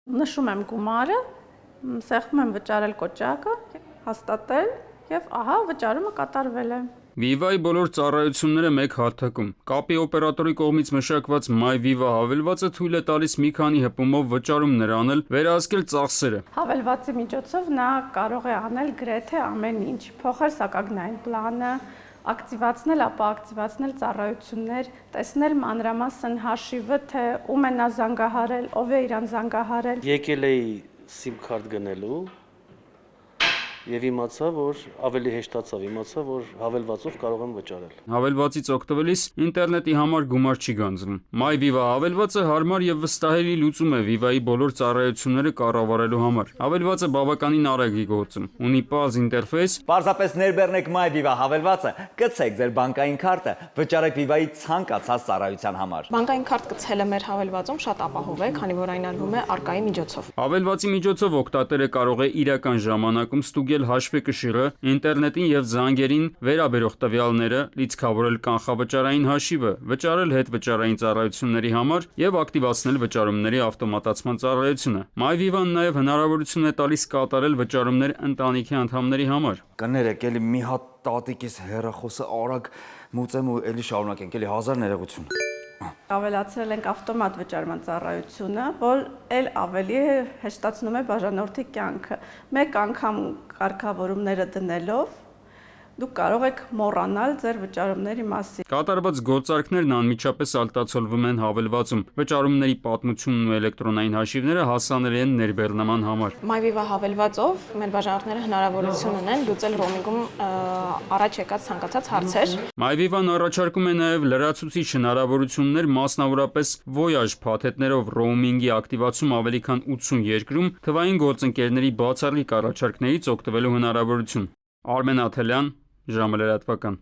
Նշում եմ գումարը, սեղմում եմ վճարել կոճակը, հաստատել եւ ահա վճարումը կատարվել է։ Viva-ի բոլոր ծառայությունները մեկ հարթակում։ Կապի օպերատորի կողմից մշակված MyViva հավելվածը թույլ է տալիս մի քանի հպումով վճարումներ անել, վերահսկել ծախսերը։ Հավելվածի միջոցով նա կարող է անել գրեթե ամեն ինչ, փոխել սակագնային պլանը, ակտիվացնել, ապա ակտիվացնել ծառայություններ, տեսնել մանրամասն հաշիվը, թե ում է նա զանգահարել, ով է իրան զանգահարել։ Եկել էի SIM քարտ գնելու եւ իմացա, որ ավելի հեշտացավ, իմացա, որ հավելվածով կարող եմ վճարել։ Հավելվածից օգտվելիս ինտերնետի համար գումար չի գանձվում։ MyViva հավելվածը հարմար եւ վստահելի լուծում է Viva-ի բոլոր ծառայությունները կառավարելու համար։ Հավելվածը բավականին արագ է գործում, ունի պարզ ինտերֆեյս, Պարզապես ներբեռնեք MyViva հավելվածը, կցեք ձեր բանկային քարտը, վճարեք Viva-ի ցանկացած ծառայության համար։ Բանկային քարտ գցելը մեր հավելվածում շատ ապահով է, քանի որ այն արվում է արկայի միջոցով։ Հավելվածի միջոցով օգտատերը կարող է իրական ժամանակում ստուգել հաշվեկշիռը, ինտերնետին եւ զանգերին վերաբերող տվյալները, լիցքավորել կանխավճարային հաշիվը, վճարել հետվճարային ծառայությունների համար եւ ակտիվացնել վճարումների ավտոմատացման ծառայությունը։ MyViva-ն նաեւ հնարավորություն է տալիս կատարել վճարումներ ընտանիքի անդամների համար։ Կներեք, էլի մի հատ տատիկիս հեռախոսը արագ մուծեմ ու էլի շարունակենք, էլի 1000 ներողություն։ Ավելացրել ենք ավտոմատ վճարման ծառայությունը, որ ել ավելի հեշտացնում է բաժանորդի կյանքը։ Մեկ անգամ կարգավորումները դնելով դուք կարող եք մոռանալ ձեր վճարումների մասին։ Կատարված գործարքներն անմիջապես ալտացոլվում են հավելվածում։ Վճարումների պատմությունն ու էլեկտրոնային հաշիվները հասանելի են ներբեռնման համար։ MyViva հավելվածով մեր բաժանորդները հնարավորություն ունեն լուծել ռոմինգում առաջ եկած ցանկացած հարցեր։ MyViva-ն առաջարկում է նաև լրացուցիչ հնարավորություններ, մասնավորապես Voyage փաթեթներով ռոումինգի ակտիվացում ավելի քան 80 երկրում, թվային գործընկերների բացառիկ առաջարկներից օգտվելու հնարավորություն։ Արմեն Աթելյան, ժամը լրատվական։